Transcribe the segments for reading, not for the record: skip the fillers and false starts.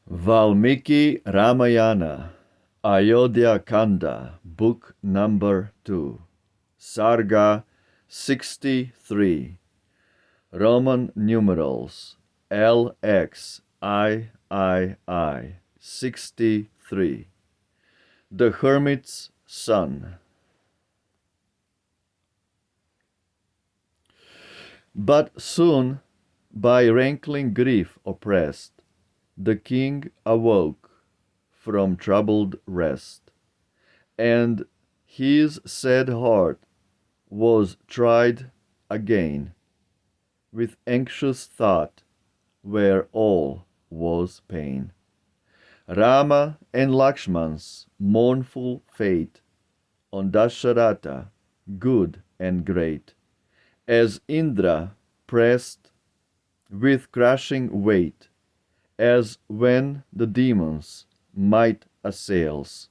Valmiki Ramayana, Ayodhya Kanda, Book Number 2, Sarga 63, Roman numerals LXIII 63, The Hermit's Son. But soon, by rankling grief oppressed, the king awoke from troubled rest, and his sad heart was tried again with anxious thought where all was pain. Rama and Lakshman's mournful fate on Dasharatha, good and great, as Indra pressed with crushing weight, as when the demons might assails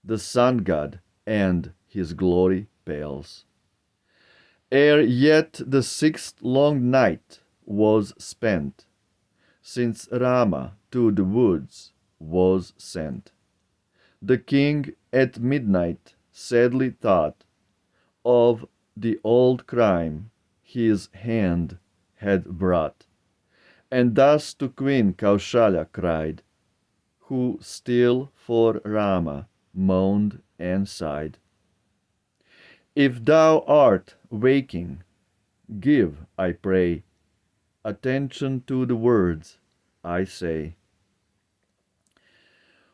the sun god and his glory pales. Ere yet the sixth long night was spent, since Rama to the woods was sent, the king at midnight sadly thought of the old crime his hand had brought, and thus to Queen Kaushalya cried, who still for Rama moaned and sighed. If thou art waking, give, I pray, attention to the words I say.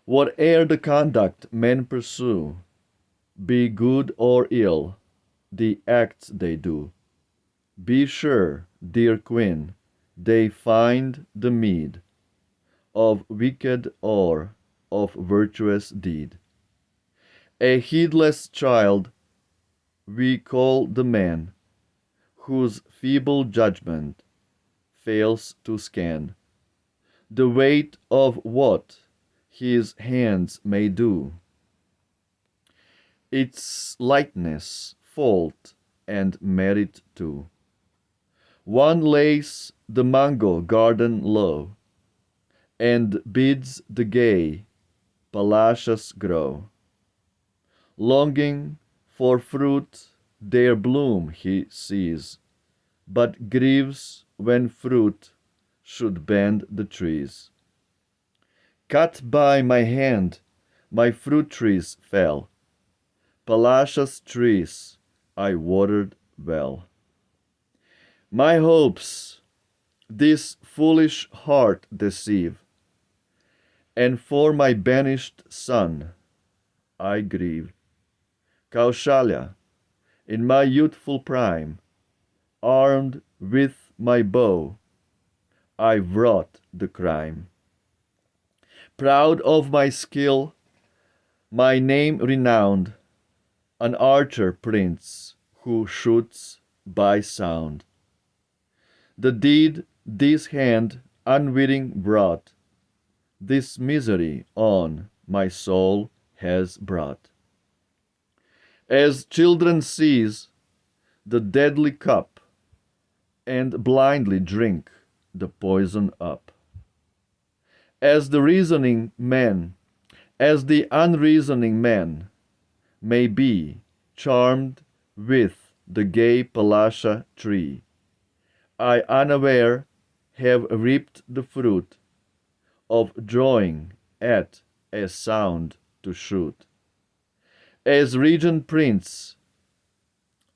Whate'er the conduct men pursue, be good or ill, the acts they do, be sure, dear Queen, they find the meed of wicked or of virtuous deed. A heedless child we call the man whose feeble judgment fails to scan the weight of what his hands may do, its lightness, fault, and merit too. One lays the mango garden low, and bids the gay palacios grow. Longing for fruit their bloom he sees, but grieves when fruit should bend the trees. Cut by my hand, my fruit trees fell, palacios trees I watered well. My hopes this foolish heart deceive, and for my banished son I grieve. Kaushalya, in my youthful prime, armed with my bow, I wrought the crime. Proud of my skill, my name renowned, an archer prince who shoots by sound. The deed this hand unwitting brought, this misery on my soul has brought. As children seize the deadly cup and blindly drink the poison up, as the unreasoning man may be charmed with the gay palasha tree, I unaware have reaped the fruit of drawing at a sound to shoot. As regent prince,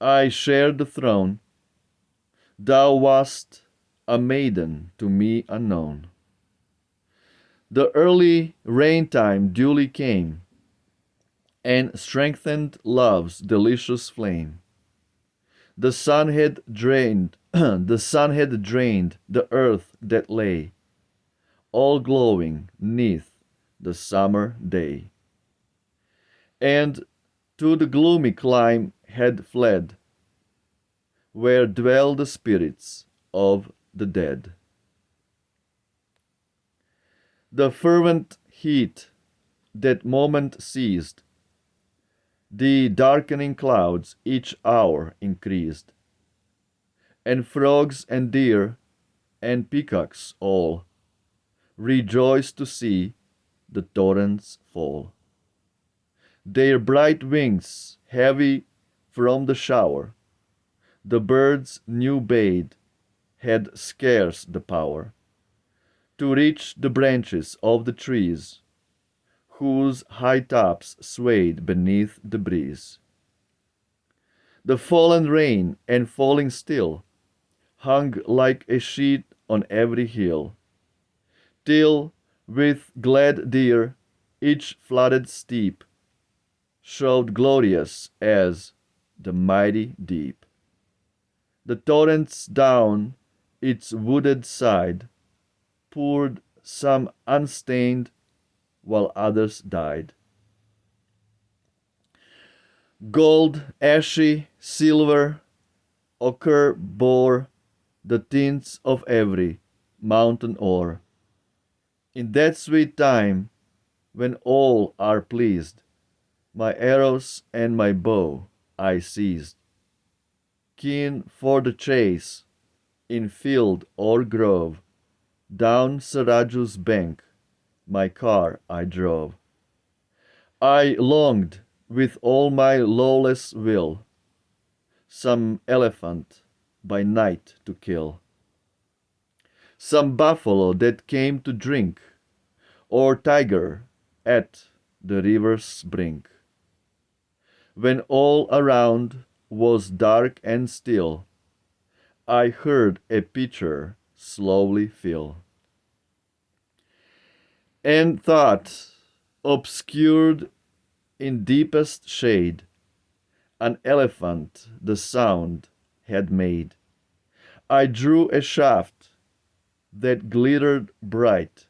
I shared the throne. Thou wast a maiden to me unknown. The early rain time duly came, and strengthened love's delicious flame. The sun had drained the earth that lay, all glowing 'neath the summer day, and to the gloomy clime had fled, where dwell the spirits of the dead. The fervent heat that moment seized, the darkening clouds each hour increased, and frogs and deer and peacocks all rejoice to see the torrents fall. Their bright wings heavy from the shower, the birds new bathed had scarce the power to reach the branches of the trees, whose high tops swayed beneath the breeze. The fallen rain and falling still hung like a sheet on every hill, till with glad deer each flooded steep showed glorious as the mighty deep. The torrents down its wooded side poured, some unstained, while others died. Gold, ashy, silver, ochre bore the tints of every mountain ore. In that sweet time, when all are pleased, my arrows and my bow I seized. Keen for the chase, in field or grove, down Saraju's bank my car I drove. I longed with all my lawless will some elephant by night to kill, some buffalo that came to drink, or tiger at the river's brink. When all around was dark and still, I heard a pitcher slowly fill, and thought, obscured in deepest shade, an elephant the sound had made. I drew a shaft that glittered bright,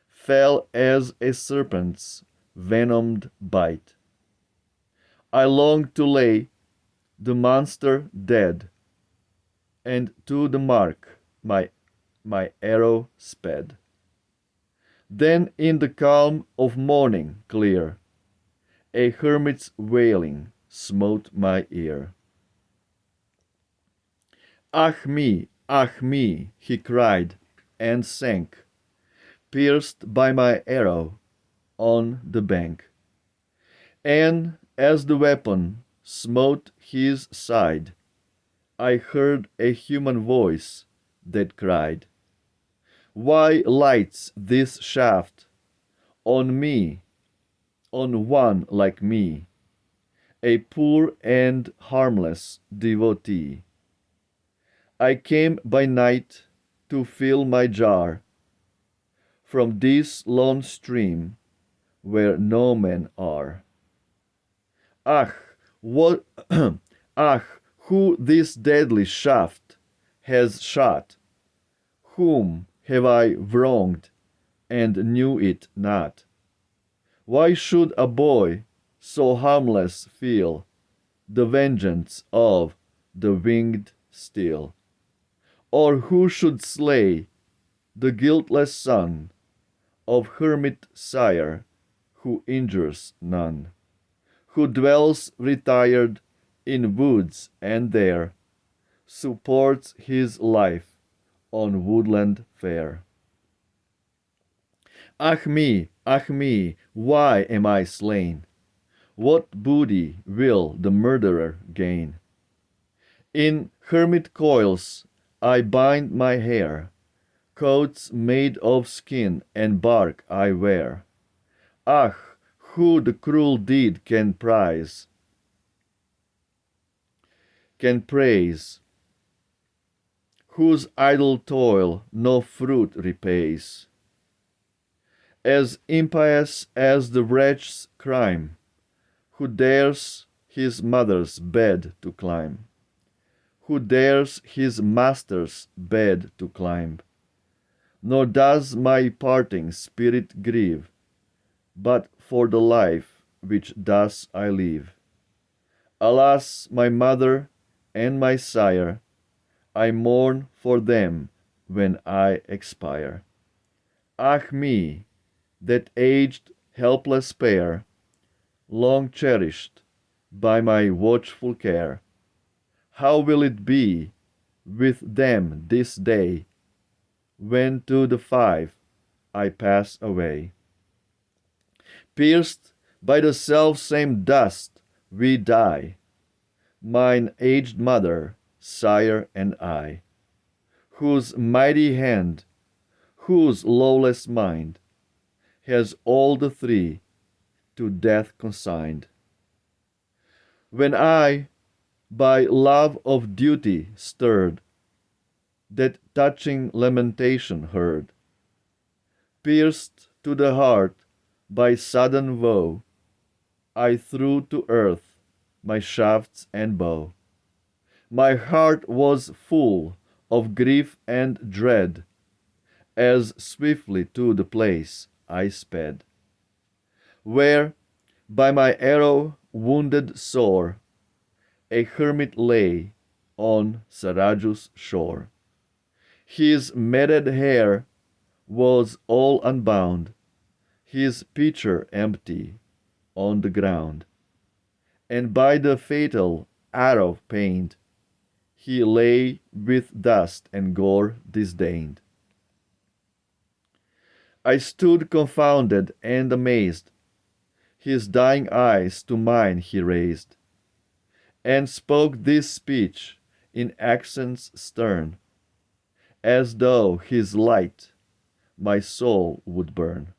fell as a serpent's venomed bite. I longed to lay the monster dead, and to the mark my arrow sped. Then in the calm of morning clear, a hermit's wailing smote my ear. Ah me, he cried, and sank, pierced by my arrow, on the bank. And as the weapon smote his side, I heard a human voice that cried, why lights this shaft on me, on one like me, a poor and harmless devotee? I came by night to fill my jar from this lone stream where no men are. Ah, what, ah, who this deadly shaft has shot? Whom have I wronged and knew it not? Why should a boy so harmless feel the vengeance of the winged steel? Or who should slay the guiltless son of hermit sire who injures none, who dwells retired in woods and there supports his life on woodland fare? Ah me, why am I slain? What booty will the murderer gain? In hermit coils I bind my hair, coats made of skin and bark I wear. Ah, who the cruel deed can praise, whose idle toil no fruit repays, as impious as the wretch's crime, who dares his mother's bed to climb, who dares his master's bed to climb. Nor does my parting spirit grieve, but for the life which thus I live. Alas, my mother and my sire, I mourn for them when I expire. Ah me, that aged, helpless pair, long cherished by my watchful care, how will it be with them this day, when to the 5 I pass away. Pierced by the self-same dust, we die, mine aged mother, sire, and I, whose mighty hand, whose lawless mind, has all the three to death consigned. When I, by love of duty stirred, that touching lamentation heard, pierced to the heart by sudden woe, I threw to earth my shafts and bow. My heart was full of grief and dread, as swiftly to the place I sped, where, by my arrow wounded sore, a hermit lay on Saraju's shore. His matted hair was all unbound, his pitcher empty on the ground, and by the fatal arrow pained, he lay with dust and gore disdained. I stood confounded and amazed, his dying eyes to mine he raised, and spoke this speech in accents stern, as though his light my soul would burn.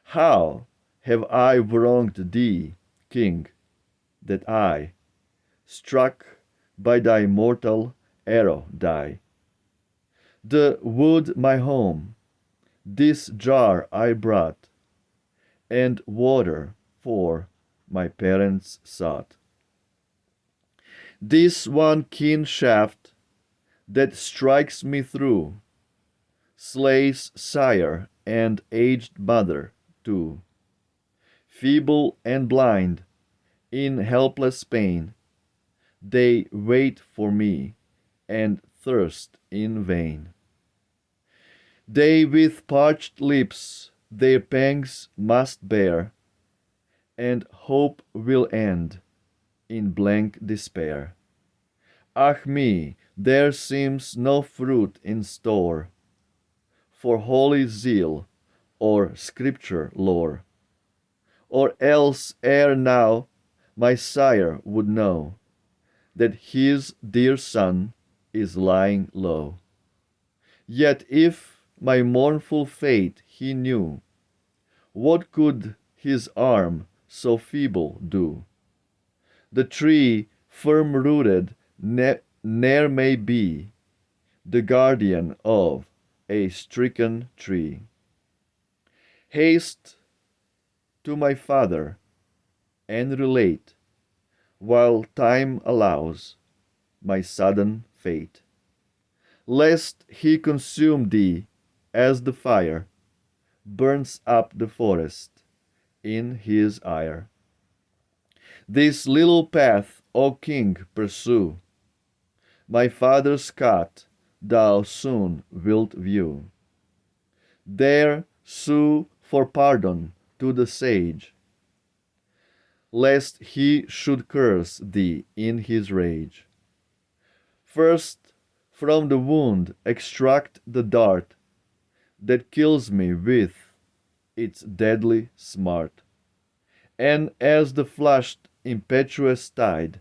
How have I wronged thee, king, that I, struck by thy mortal arrow, die? The wood my home, this jar I brought, and water for my parents sought. This one keen shaft that strikes me through slays sire and aged mother too. Feeble and blind, in helpless pain, they wait for me and thirst in vain. They with parched lips their pangs must bear, and hope will end in blank despair. Ah me, there seems no fruit in store for holy zeal or scripture lore, or else ere now my sire would know that his dear son is lying low. Yet if my mournful fate he knew, what could his arm so feeble do? The tree firm-rooted ne'er may be the guardian of a stricken tree. Haste to my father and relate, while time allows, my sudden fate, lest he consume thee as the fire burns up the forest in his ire. This little path, O king, pursue, my father's cot thou soon wilt view. There sue for pardon to the sage, lest he should curse thee in his rage. First from the wound extract the dart that kills me with its deadly smart, and as the flushed impetuous tide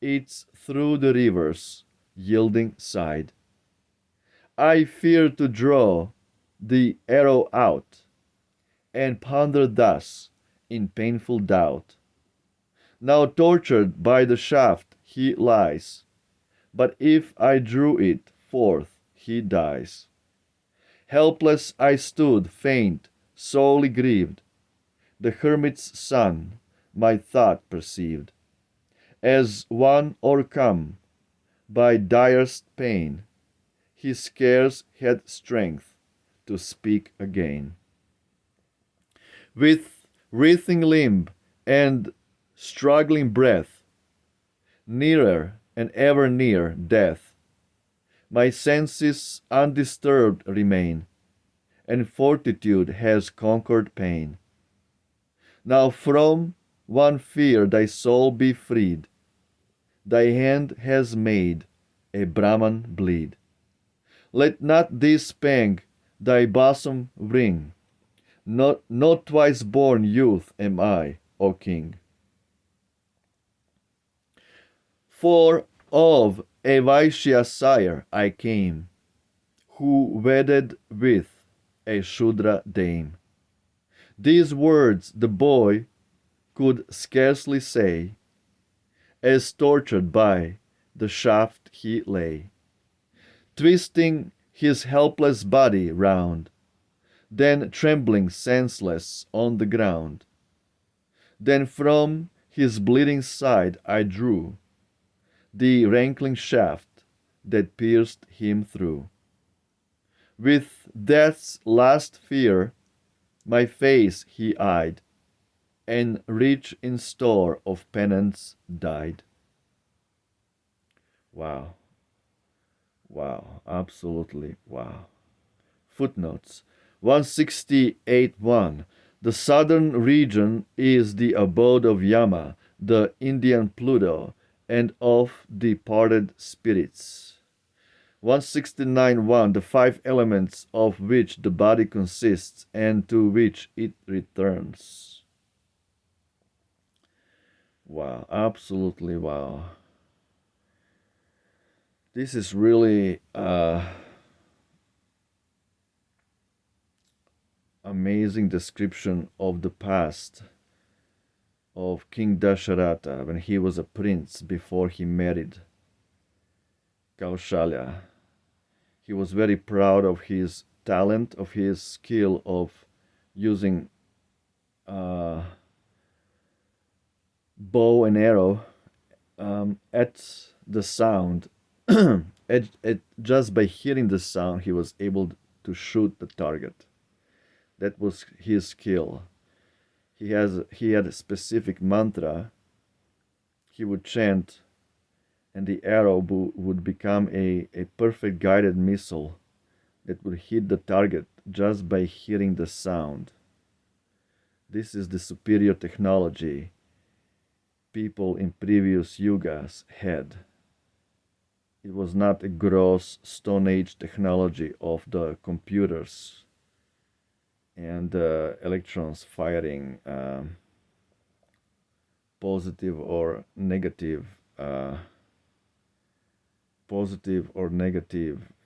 eats through the river's yielding side, I fear to draw the arrow out, and ponder thus in painful doubt. Now tortured by the shaft he lies, but if I drew it forth he dies. Helpless I stood, faint, sorely grieved. The hermit's son my thought perceived, as one o'ercome by direst pain. He scarce had strength to speak again. With writhing limb and struggling breath, nearer and ever near death, my senses undisturbed remain, and fortitude has conquered pain. Now from one fear thy soul be freed, thy hand has made a Brahman bleed. Let not this pang thy bosom wring. Not twice born youth am I, O king. For of a Vaishya sire I came, who wedded with a Shudra dame. These words the boy could scarcely say, as tortured by the shaft he lay, twisting his helpless body round, then trembling senseless on the ground. Then from his bleeding side I drew the rankling shaft that pierced him through. With death's last fear my face he eyed, and rich in store of penance died. Wow. Wow. Absolutely wow. Footnotes 168.1. The southern region is the abode of Yama, the Indian Pluto, and of departed spirits. 169.1. The five elements of which the body consists and to which it returns. Wow, absolutely wow. This is really amazing description of the past of King Dasharatha when he was a prince before he married Kaushalya. He was very proud of his talent, of his skill of using bow and arrow. At the sound, just by hearing the sound, he was able to shoot the target. That was his skill. He had a specific mantra. He would chant, and the arrow would become a perfect guided missile that would hit the target just by hearing the sound. This is the superior technology people in previous yugas had. It was not a gross Stone Age technology of the computers and electrons firing positive or negative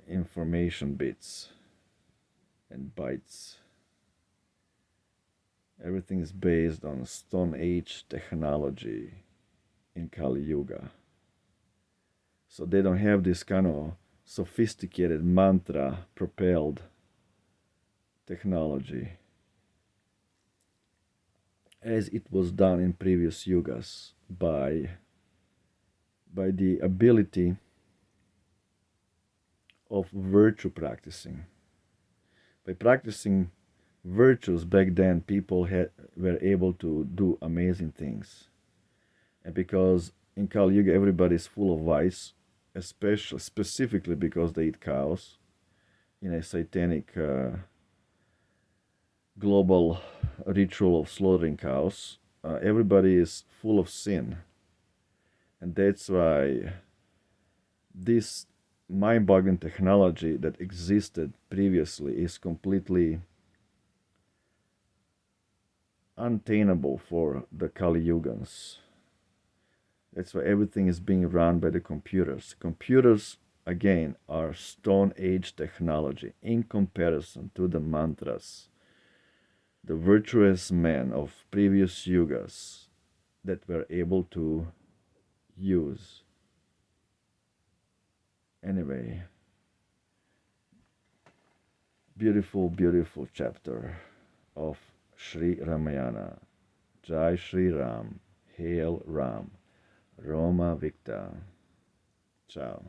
information bits and bytes. Everything is based on Stone Age technology in Kali Yuga. So they don't have this kind of sophisticated mantra propelled technology as it was done in previous yugas by the ability of virtue practicing. By practicing virtues back then, people were able to do amazing things. And because in Kali Yuga everybody is full of vice, specifically because they eat cows in a satanic global ritual of slaughtering cows, everybody is full of sin. And that's why this mind-boggling technology that existed previously is completely untenable for the Kali Yugans. That's why everything is being run by the computers. Computers, again, are Stone Age technology in comparison to the mantras, the virtuous men of previous yugas that were able to use. Anyway, beautiful, beautiful chapter of Sri Ramayana. Jai Sri Ram, Hail Ram, Roma Victa. Ciao.